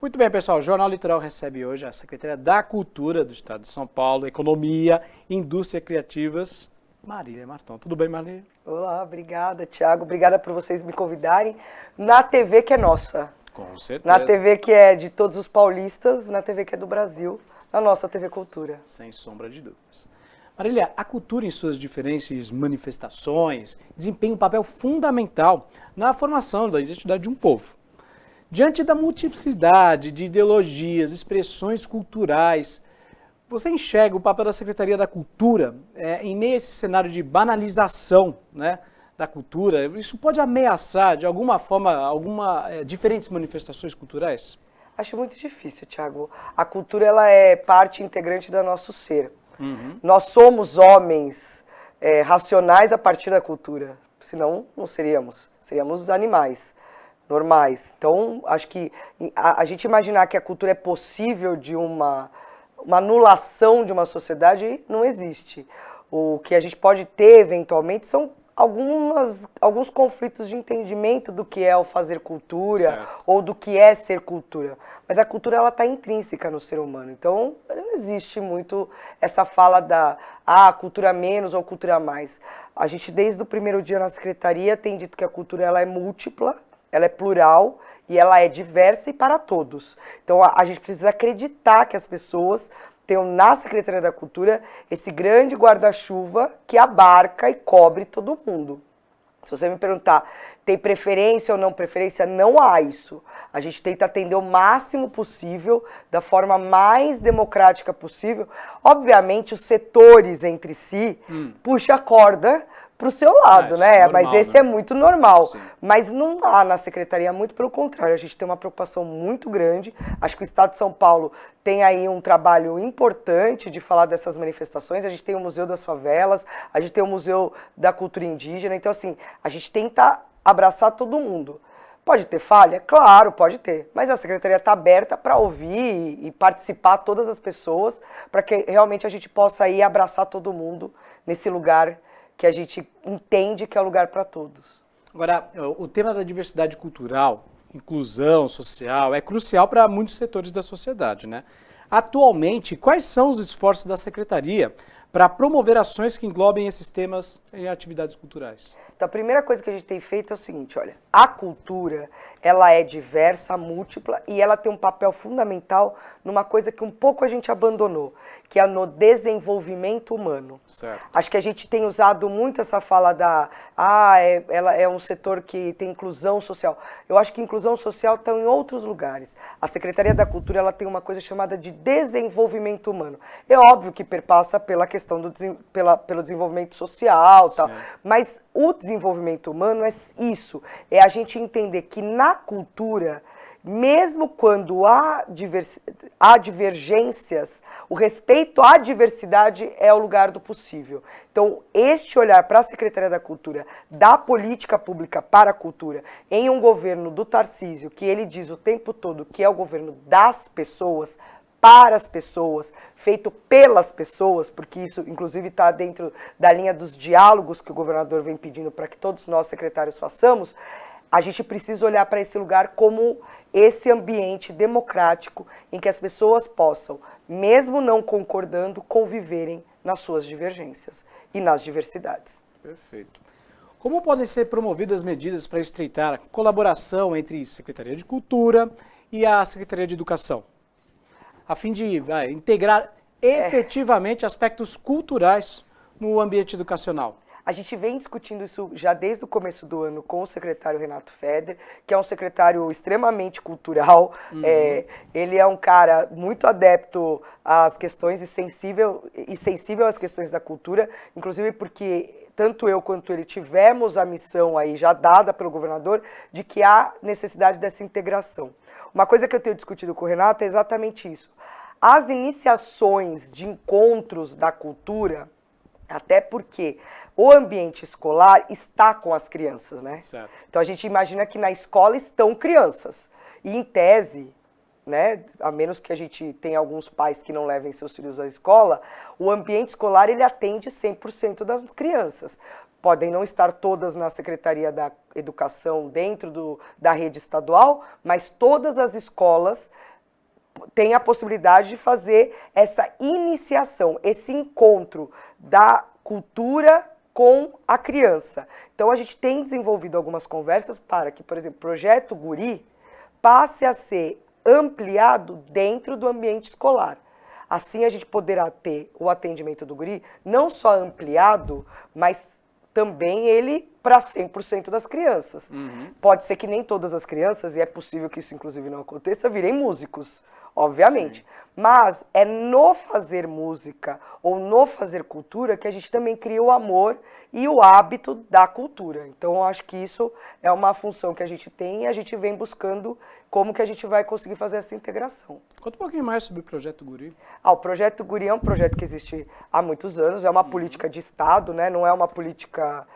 Muito bem, pessoal. O Jornal Litoral recebe hoje a Secretaria da Cultura do Estado de São Paulo, Economia e Indústria Criativas, Marília Marton. Tudo bem, Marília? Olá, obrigada, Thiago. Obrigada por vocês me convidarem na TV que é nossa. Com certeza. Na TV que é de todos os paulistas, na TV que é do Brasil, na nossa TV Cultura. Sem sombra de dúvidas. Marília, a cultura em suas diferentes manifestações desempenha um papel fundamental na formação da identidade de um povo. Diante da multiplicidade de ideologias, expressões culturais, você enxerga o papel da Secretaria da Cultura em meio a esse cenário de banalização, né, da cultura? Isso pode ameaçar, de alguma forma, diferentes manifestações culturais? Acho muito difícil, Thiago. A cultura ela é parte integrante do nosso ser. Nós somos homens racionais a partir da cultura, senão não seríamos. Seríamos animais normais. Então, acho que a gente imaginar que a cultura é possível de uma anulação de uma sociedade não existe. O que a gente pode ter, eventualmente, são alguns conflitos de entendimento do que é o fazer cultura, certo, ou do que é ser cultura. Mas a cultura ela está intrínseca no ser humano. Então, não existe muito essa fala da cultura menos ou cultura mais. A gente, desde o primeiro dia na Secretaria, tem dito que a cultura ela é múltipla, ela é plural e ela é diversa e para todos. Então a gente precisa acreditar que as pessoas tenham na Secretaria da Cultura esse grande guarda-chuva que abarca e cobre todo mundo. Se você me perguntar, tem preferência ou não preferência, não há isso. A gente tenta atender o máximo possível, da forma mais democrática possível. Obviamente os setores entre si puxam a corda para o seu lado, né? Normal, mas esse é muito normal. Sim. Mas não há na Secretaria, muito pelo contrário. A gente tem uma preocupação muito grande. Acho que o Estado de São Paulo tem aí um trabalho importante de falar dessas manifestações. A gente tem o Museu das Favelas, a gente tem o Museu da Cultura Indígena. Então, assim, a gente tenta abraçar todo mundo. Pode ter falha? Claro, pode ter. Mas a Secretaria está aberta para ouvir e participar todas as pessoas, para que realmente a gente possa ir abraçar todo mundo nesse lugar que a gente entende que é o lugar para todos. Agora, o tema da diversidade cultural, inclusão social, é crucial para muitos setores da sociedade, né? Atualmente, quais são os esforços da Secretaria para promover ações que englobem esses temas em atividades culturais? Então, a primeira coisa que a gente tem feito é o seguinte, olha, a cultura, ela é diversa, múltipla, e ela tem um papel fundamental numa coisa que um pouco a gente abandonou, que é no desenvolvimento humano. Certo. Acho que a gente tem usado muito essa fala ela é um setor que tem inclusão social. Eu acho que inclusão social está em outros lugares. A Secretaria da Cultura, ela tem uma coisa chamada de desenvolvimento humano. É óbvio que perpassa pela questão pelo desenvolvimento social, tal, mas o desenvolvimento humano é isso, é a gente entender que na cultura, mesmo quando há divergências, o respeito à diversidade é o lugar do possível. Então, este olhar para a Secretaria da Cultura, da política pública para a cultura, em um governo do Tarcísio, que ele diz o tempo todo que é o governo das pessoas, para as pessoas, feito pelas pessoas, porque isso, inclusive, está dentro da linha dos diálogos que o governador vem pedindo para que todos nós, secretários, façamos, a gente precisa olhar para esse lugar como esse ambiente democrático em que as pessoas possam, mesmo não concordando, conviverem nas suas divergências e nas diversidades. Perfeito. Como podem ser promovidas medidas para estreitar a colaboração entre Secretaria de Cultura e a Secretaria de Educação, a fim de integrar efetivamente aspectos culturais no ambiente educacional? A gente vem discutindo isso já desde o começo do ano com o secretário Renato Feder, que é um secretário extremamente cultural. Ele é um cara muito adepto às questões e sensível às questões da cultura, inclusive porque tanto eu quanto ele tivemos a missão aí já dada pelo governador de que há necessidade dessa integração. Uma coisa que eu tenho discutido com o Renato é exatamente isso. As iniciações de encontros da cultura, até porque o ambiente escolar está com as crianças, né? Certo. Então a gente imagina que na escola estão crianças. E em tese, né, a menos que a gente tenha alguns pais que não levem seus filhos à escola, o ambiente escolar ele atende 100% das crianças. Podem não estar todas na Secretaria da Educação dentro da rede estadual, mas todas as escolas tem a possibilidade de fazer essa iniciação, esse encontro da cultura com a criança. Então, a gente tem desenvolvido algumas conversas para que, por exemplo, o Projeto Guri passe a ser ampliado dentro do ambiente escolar. Assim, a gente poderá ter o atendimento do guri não só ampliado, mas também ele para 100% das crianças. Pode ser que nem todas as crianças, e é possível que isso inclusive não aconteça, virem músicos, obviamente. Sim. Mas é no fazer música ou no fazer cultura que a gente também cria o amor e o hábito da cultura. Então, eu acho que isso é uma função que a gente tem e a gente vem buscando como que a gente vai conseguir fazer essa integração. Conta um pouquinho mais sobre o Projeto Guri. O Projeto Guri é um projeto que existe há muitos anos, é uma política de Estado, né? Não é uma política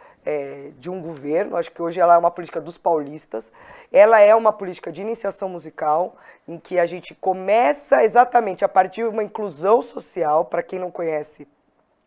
de um governo, acho que hoje ela é uma política dos paulistas. Ela é uma política de iniciação musical, em que a gente começa exatamente a partir de uma inclusão social. Para quem não conhece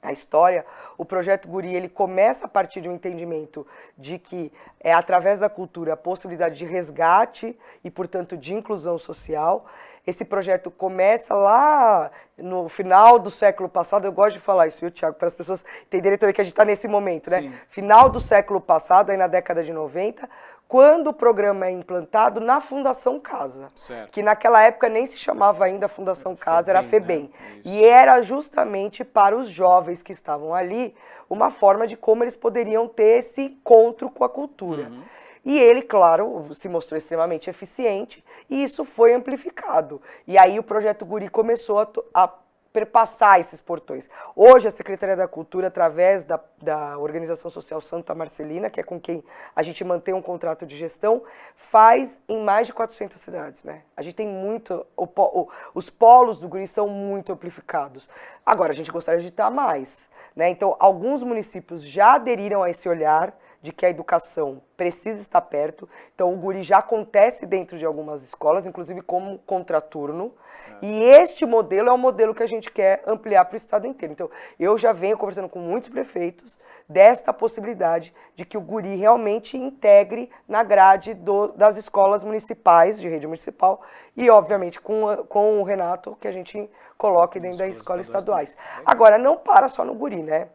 a história, o Projeto Guri ele começa a partir de um entendimento de que é através da cultura a possibilidade de resgate e, portanto, de inclusão social. Esse projeto começa lá no final do século passado, eu gosto de falar isso, viu, Thiago, para as pessoas entenderem também que a gente está nesse momento, né? Sim. Final do século passado, aí na década de 90, quando o programa é implantado na Fundação Casa, certo. Que naquela época nem se chamava ainda Fundação Casa, era a FEBEM. Né? E era justamente para os jovens que estavam ali uma forma de como eles poderiam ter esse encontro com a cultura. E ele, claro, se mostrou extremamente eficiente e isso foi amplificado. E aí o Projeto Guri começou a perpassar esses portões. Hoje a Secretaria da Cultura, através da Organização Social Santa Marcelina, que é com quem a gente mantém um contrato de gestão, faz em mais de 400 cidades. Né? A gente tem muito... os polos do Guri são muito amplificados. Agora, a gente gostaria de estar mais. Né? Então, alguns municípios já aderiram a esse olhar de que a educação precisa estar perto. Então, o Guri já acontece dentro de algumas escolas, inclusive como contraturno. Certo. E este modelo é um modelo que a gente quer ampliar para o estado inteiro. Então, eu já venho conversando com muitos prefeitos desta possibilidade de que o Guri realmente integre na grade das escolas municipais, de rede municipal, e, obviamente, com o Renato, que a gente coloque dentro das escolas estaduais. Agora, não para só no Guri, né?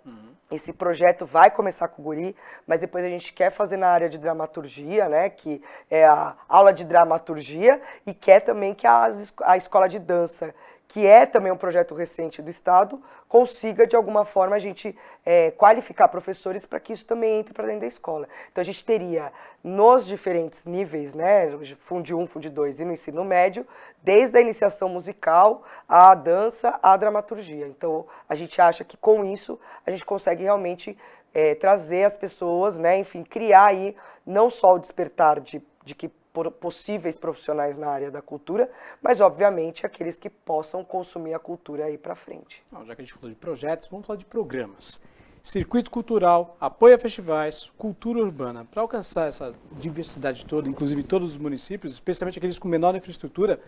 Esse projeto vai começar com o Guri, mas depois a gente quer fazer na área de dramaturgia, né, que é a aula de dramaturgia, e quer também que a escola de dança, que é também um projeto recente do Estado, consiga, de alguma forma, a gente qualificar professores para que isso também entre para dentro da escola. Então, a gente teria, nos diferentes níveis, né, Fundi 1, Fundi 2 e no ensino médio, desde a iniciação musical, a dança, a dramaturgia. Então, a gente acha que, com isso, a gente consegue realmente trazer as pessoas, né, enfim, criar aí não só o despertar de que possíveis profissionais na área da cultura, mas, obviamente, aqueles que possam consumir a cultura aí para frente. Não, já que a gente falou de projetos, vamos falar de programas. Circuito cultural, apoio a festivais, cultura urbana. Para alcançar essa diversidade toda, inclusive todos os municípios, especialmente aqueles com menor infraestrutura,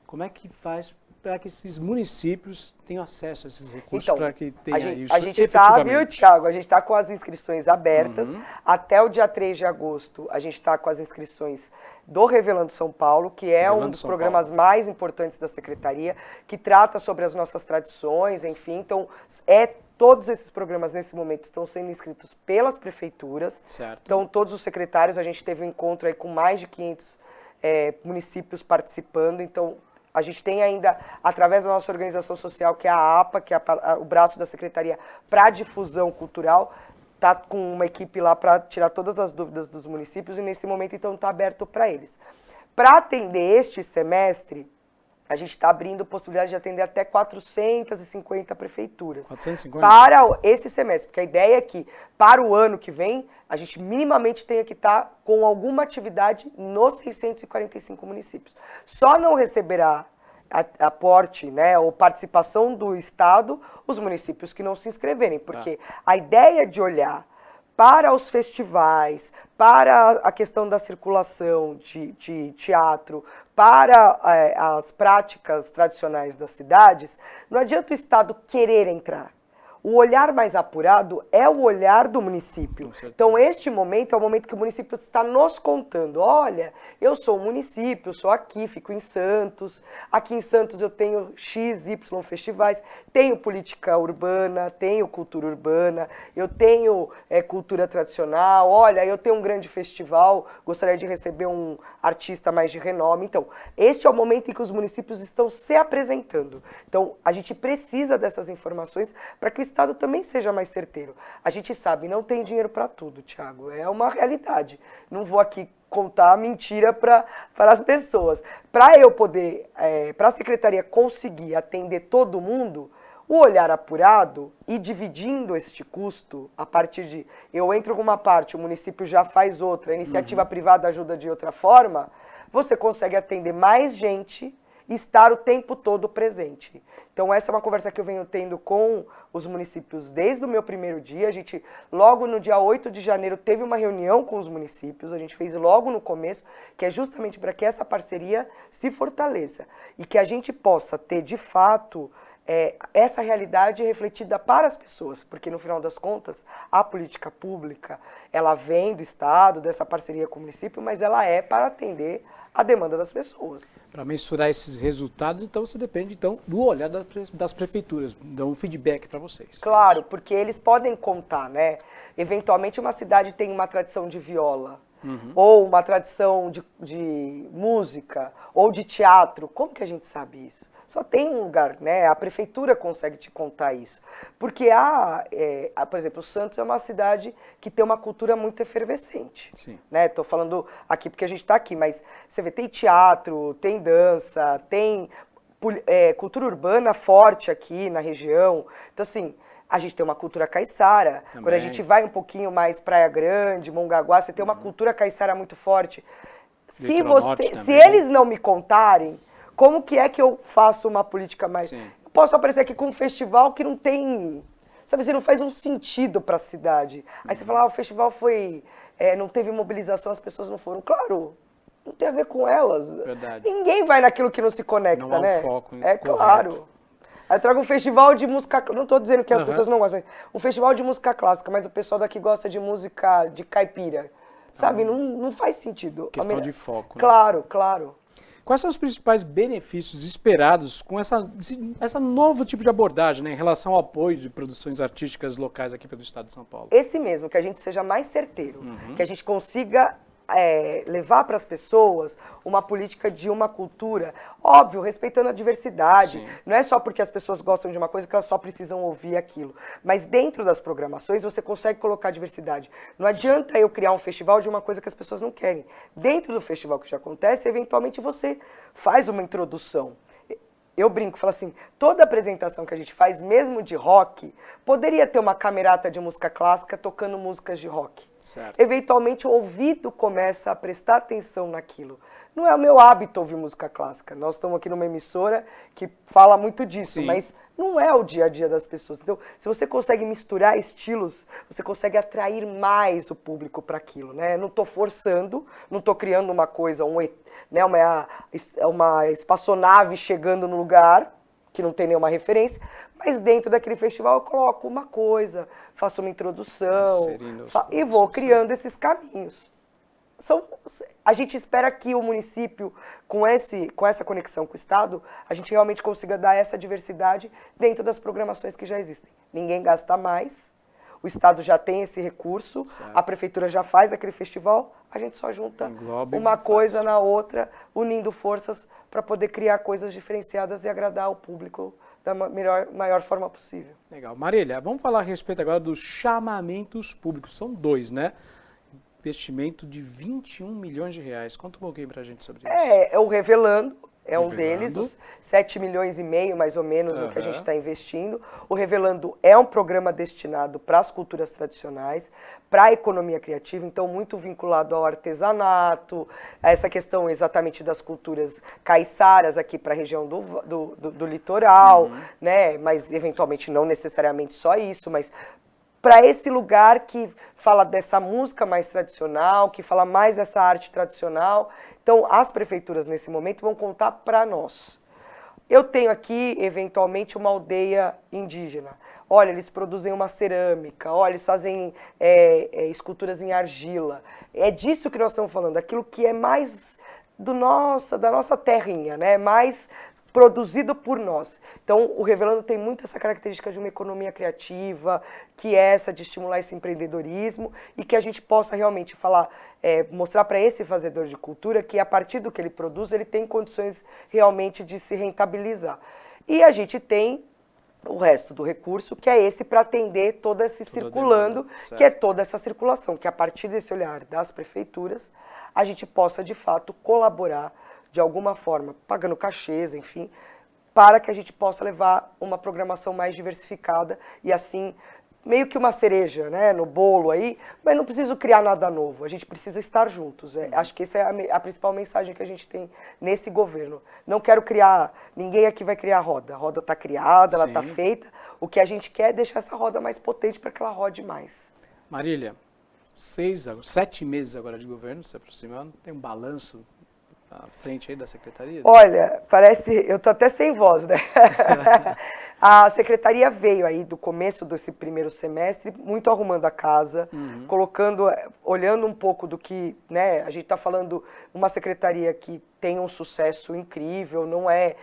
como é que faz para que esses municípios tenham acesso a esses recursos, então, para que tenha isso a gente efetivamente? Viu, Thiago? A gente está com as inscrições abertas. Até o dia 3 de agosto, a gente está com as inscrições do Revelando São Paulo, que é um dos programas mais importantes da Secretaria, que trata sobre as nossas tradições, enfim. Então, todos esses programas, nesse momento, estão sendo inscritos pelas prefeituras. Certo. Então, todos os secretários, a gente teve um encontro aí com mais de 500 municípios participando. Então, a gente tem ainda, através da nossa organização social, que é a APA, que é o braço da Secretaria para a Difusão Cultural, está com uma equipe lá para tirar todas as dúvidas dos municípios e, nesse momento, então, está aberto para eles. Para atender este semestre, a gente está abrindo possibilidade de atender até 450 prefeituras. 450? Para esse semestre, porque a ideia é que, para o ano que vem, a gente minimamente tenha que estar com alguma atividade nos 645 municípios. Só não receberá aporte, né, ou participação do Estado os municípios que não se inscreverem, porque a ideia de olhar para os festivais, para a questão da circulação de teatro, para as práticas tradicionais das cidades, não adianta o Estado querer entrar. O olhar mais apurado é o olhar do município. Então, este momento é o momento que o município está nos contando. Olha, eu sou um município, eu sou aqui, fico em Santos. Aqui em Santos eu tenho X, Y festivais, tenho política urbana, tenho cultura urbana, eu tenho cultura tradicional. Olha, eu tenho um grande festival, gostaria de receber um artista mais de renome. Então, este é o momento em que os municípios estão se apresentando. Então, a gente precisa dessas informações para que o Estado também seja mais certeiro. A gente sabe, não tem dinheiro para tudo, Thiago. É uma realidade. Não vou aqui contar mentira para as pessoas. Para eu poder, para a Secretaria conseguir atender todo mundo, o olhar apurado e dividindo este custo, a partir de eu entro com uma parte, o município já faz outra, a iniciativa privada ajuda de outra forma, você consegue atender mais gente e estar o tempo todo presente. Então, essa é uma conversa que eu venho tendo com os municípios desde o meu primeiro dia. A gente, logo no dia 8 de janeiro, teve uma reunião com os municípios, a gente fez logo no começo, que é justamente para que essa parceria se fortaleça e que a gente possa ter, de fato, essa realidade refletida para as pessoas, porque no final das contas, a política pública, ela vem do Estado, dessa parceria com o município, mas ela é para atender a demanda das pessoas. Para mensurar esses resultados, então você depende do olhar das prefeituras, dão um feedback para vocês. Claro, porque eles podem contar, né? Eventualmente uma cidade tem uma tradição de viola, ou uma tradição de música, ou de teatro. Como que a gente sabe isso? Só tem um lugar, né? A prefeitura consegue te contar isso. Porque, por exemplo, o Santos é uma cidade que tem uma cultura muito efervescente. Sim. Né? Tô falando aqui porque a gente está aqui, mas você vê, tem teatro, tem dança, tem cultura urbana forte aqui na região. Então, assim, a gente tem uma cultura caiçara. Também. Quando a gente vai um pouquinho mais Praia Grande, Mongaguá, você tem uma cultura caiçara muito forte. Se eles não me contarem, como que é que eu faço uma política mais... Sim. Eu posso aparecer aqui com um festival que não tem... Sabe, você não faz um sentido para a cidade. Aí você fala, o festival foi... não teve mobilização, as pessoas não foram. Claro, não tem a ver com elas. Verdade. Ninguém vai naquilo que não se conecta, não né? Não há um foco claro. Aí eu trago um festival de música... Não estou dizendo que as pessoas não gostam, mas um festival de música clássica, mas o pessoal daqui gosta de música de caipira. Sabe, não faz sentido. Questão de foco. Claro, claro. Quais são os principais benefícios esperados com essa novo tipo de abordagem, né, em relação ao apoio de produções artísticas locais aqui pelo Estado de São Paulo? Esse mesmo, que a gente seja mais certeiro, que a gente consiga levar para as pessoas uma política de uma cultura, óbvio, respeitando a diversidade. Sim. Não é só porque as pessoas gostam de uma coisa que elas só precisam ouvir aquilo. Mas dentro das programações você consegue colocar diversidade. Não adianta eu criar um festival de uma coisa que as pessoas não querem. Dentro do festival que já acontece, eventualmente você faz uma introdução. Eu brinco, falo assim, toda apresentação que a gente faz, mesmo de rock, poderia ter uma camerata de música clássica tocando músicas de rock. Certo. Eventualmente o ouvido começa a prestar atenção naquilo. Não é o meu hábito ouvir música clássica. Nós estamos aqui numa emissora que fala muito disso, sim, mas não é o dia a dia das pessoas. Então, se você consegue misturar estilos, você consegue atrair mais o público para aquilo, né? Não estou forçando, não estou criando uma coisa, uma espaçonave chegando no lugar, que não tem nenhuma referência, mas dentro daquele festival eu coloco uma coisa, faço uma introdução e vou criando esses caminhos. A gente espera que o município, com essa conexão com o Estado, a gente realmente consiga dar essa diversidade dentro das programações que já existem. Ninguém gasta mais, o Estado já tem esse recurso, certo, a Prefeitura já faz aquele festival, a gente só junta uma coisa na outra, unindo forças para poder criar coisas diferenciadas e agradar o público da maior forma possível. Legal. Marília, vamos falar a respeito agora dos chamamentos públicos. São 2, né? Investimento de 21 milhões de reais. Conta um pouquinho pra gente sobre isso. É o Revelando, um deles, os 7 milhões e meio, mais ou menos, no que a gente está investindo. O Revelando é um programa destinado para as culturas tradicionais, para a economia criativa, então muito vinculado ao artesanato, a essa questão exatamente das culturas caiçaras aqui para a região do litoral, né? Mas eventualmente não necessariamente só isso, mas para esse lugar que fala dessa música mais tradicional, que fala mais dessa arte tradicional. Então, as prefeituras, nesse momento, vão contar para nós. Eu tenho aqui, eventualmente, uma aldeia indígena. Olha, eles produzem uma cerâmica, olha, eles fazem esculturas em argila. É disso que nós estamos falando, aquilo que é mais da nossa terrinha, né? Mais produzido por nós. Então, o Revelando tem muito essa característica de uma economia criativa, que é essa de estimular esse empreendedorismo e que a gente possa realmente falar, mostrar para esse fazedor de cultura que a partir do que ele produz, ele tem condições realmente de se rentabilizar. E a gente tem o resto do recurso, que é esse para atender todo esse circulando, que é toda essa circulação, que a partir desse olhar das prefeituras, a gente possa, de fato, colaborar de alguma forma, pagando cachês, enfim, para que a gente possa levar uma programação mais diversificada e assim, meio que uma cereja, né, no bolo aí, mas não preciso criar nada novo, a gente precisa estar juntos. Acho que essa é a principal mensagem que a gente tem nesse governo. Não quero criar, ninguém aqui vai criar a roda está criada, ela está feita, o que a gente quer é deixar essa roda mais potente para que ela rode mais. Marília, 7 meses agora de governo se aproximando, tem um balanço à frente aí da secretaria? Olha, eu tô até sem voz, né? A secretaria veio aí do começo desse primeiro semestre, muito arrumando a casa, olhando um pouco do que, né, a gente está falando, uma secretaria que tem um sucesso incrível, não é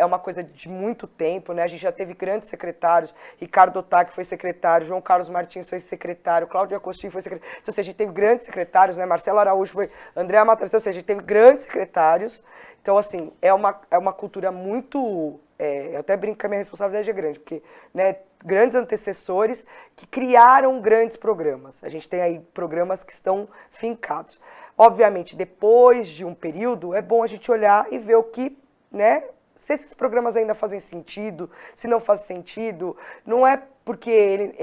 uma coisa de muito tempo, né? A gente já teve grandes secretários, Ricardo Otaque foi secretário, João Carlos Martins foi secretário, Cláudio Agostinho foi secretário, ou seja, a gente teve grandes secretários, né? Marcelo Araújo foi, André Matos, ou seja, a gente teve grandes secretários. Então, assim, é uma cultura muito... eu até brinco que a minha responsabilidade é grande, porque, né, grandes antecessores que criaram grandes programas. A gente tem aí programas que estão fincados. Obviamente, depois de um período, é bom a gente olhar e ver o que, né, se esses programas ainda fazem sentido, se não faz sentido, não é porque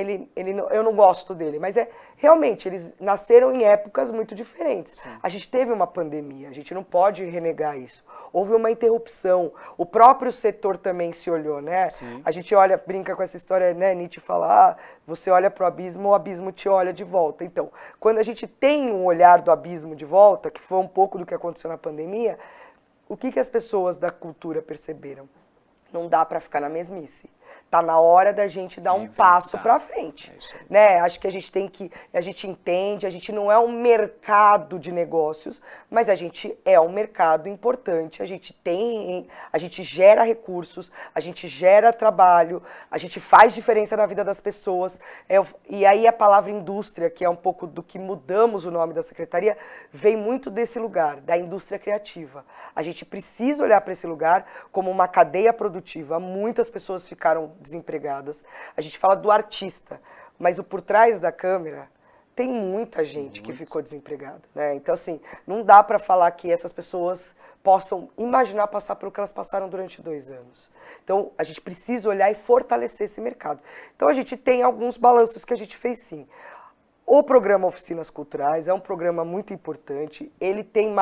eu não gosto dele, mas realmente, eles nasceram em épocas muito diferentes. Sim. A gente teve uma pandemia, a gente não pode renegar isso. Houve uma interrupção, o próprio setor também se olhou, né? Sim. A gente olha, brinca com essa história, né? Nietzsche fala, você olha para o abismo te olha de volta. Então, quando a gente tem um olhar do abismo de volta, que foi um pouco do que aconteceu na pandemia, o que as pessoas da cultura perceberam? Não dá para ficar na mesmice. Tá na hora da gente dar um passo para frente, né? Acho que a gente entende, a gente não é um mercado de negócios, mas a gente é um mercado importante, a gente gera recursos, a gente gera trabalho, a gente faz diferença na vida das pessoas, e aí a palavra indústria, que é um pouco do que mudamos o nome da secretaria, vem muito desse lugar, da indústria criativa. A gente precisa olhar para esse lugar como uma cadeia produtiva, muitas pessoas ficaram desempregadas. A gente fala do artista, mas o por trás da câmera tem muita gente que ficou desempregada, né? Então, assim, não dá para falar que essas pessoas possam imaginar passar pelo que elas passaram durante 2 anos. Então, a gente precisa olhar e fortalecer esse mercado. Então, a gente tem alguns balanços que a gente fez, sim. O programa Oficinas Culturais é um programa muito importante, ele tem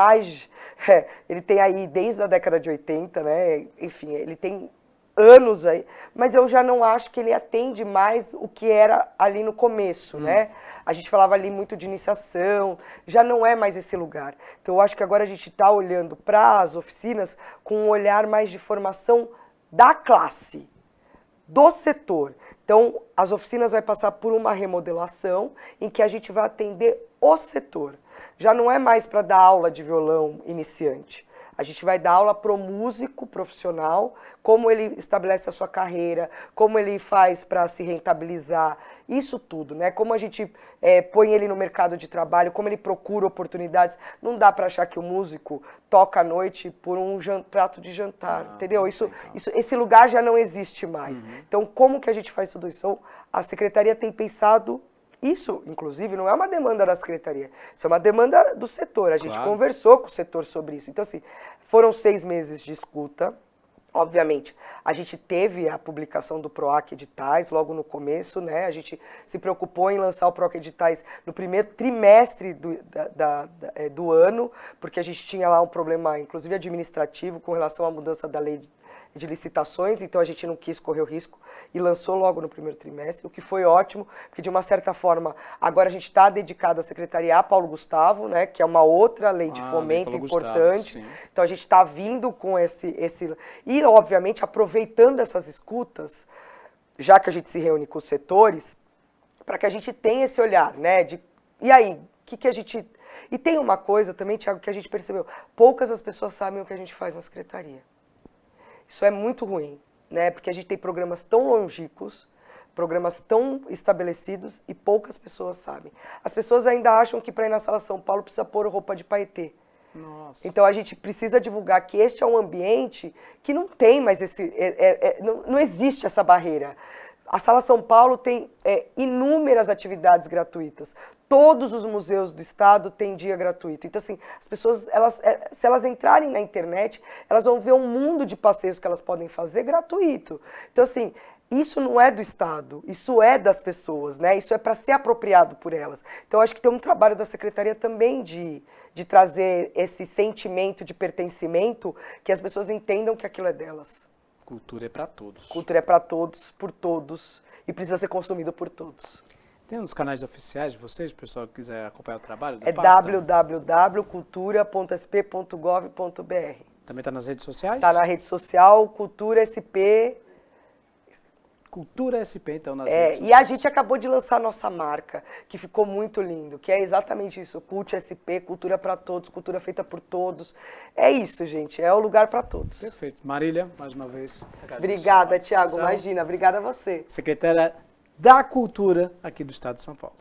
ele tem aí desde a década de 80, né? Enfim, ele tem anos aí, mas eu já não acho que ele atende mais o que era ali no começo, né? A gente falava ali muito de iniciação, já não é mais esse lugar. Então eu acho que agora a gente está olhando para as oficinas com um olhar mais de formação da classe, do setor. Então as oficinas vai passar por uma remodelação em que a gente vai atender o setor. Já não é mais para dar aula de violão iniciante. A gente vai dar aula para o músico profissional, como ele estabelece a sua carreira, como ele faz para se rentabilizar, isso tudo, né? Como a gente põe ele no mercado de trabalho, como ele procura oportunidades. Não dá para achar que o músico toca à noite por um prato de jantar, entendeu? Esse lugar já não existe mais. Então, como que a gente faz tudo isso? Então, a secretaria tem pensado... Isso, inclusive, não é uma demanda da secretaria, isso é uma demanda do setor. A gente conversou com o setor sobre isso. Então, assim, foram 6 meses de escuta. Obviamente, a gente teve a publicação do PROAC Editais logo no começo, né? A gente se preocupou em lançar o PROAC Editais no primeiro trimestre do ano, porque a gente tinha lá um problema, inclusive administrativo, com relação à mudança da lei de licitações, então a gente não quis correr o risco e lançou logo no primeiro trimestre, o que foi ótimo, porque de uma certa forma agora a gente está dedicado à Secretaria Paulo Gustavo, né, que é uma outra lei de fomento importante. Gustavo, então a gente está vindo com esse... E, obviamente, aproveitando essas escutas, já que a gente se reúne com os setores, para que a gente tenha esse olhar, né, e aí, o que a gente... E tem uma coisa também, Thiago, que a gente percebeu, poucas as pessoas sabem o que a gente faz na Secretaria. Isso é muito ruim, né? Porque a gente tem programas tão longínquos, programas tão estabelecidos e poucas pessoas sabem. As pessoas ainda acham que para ir na Sala São Paulo precisa pôr roupa de paetê. Nossa. Então a gente precisa divulgar que este é um ambiente que não tem mais não existe essa barreira. A Sala São Paulo tem inúmeras atividades gratuitas. Todos os museus do estado têm dia gratuito. Então, assim, as pessoas, se elas entrarem na internet, elas vão ver um mundo de passeios que elas podem fazer gratuito. Então, assim, isso não é do estado, isso é das pessoas, né? Isso é para ser apropriado por elas. Então, acho que tem um trabalho da secretaria também de trazer esse sentimento de pertencimento, que as pessoas entendam que aquilo é delas. Cultura é para todos. Cultura é para todos, por todos, e precisa ser consumido por todos. Tem uns canais oficiais de vocês, o pessoal que quiser acompanhar o trabalho? É www.cultura.sp.gov.br. Também está nas redes sociais? Está na rede social, Cultura SP. Cultura SP, então, nas redes sociais. E a gente acabou de lançar a nossa marca, que ficou muito lindo, que é exatamente isso, Cult SP, cultura para todos, cultura feita por todos. É isso, gente, é o lugar para todos. Perfeito. Marília, mais uma vez. Obrigada, Thiago, imagina, obrigada a você. Secretária da Cultura aqui do Estado de São Paulo.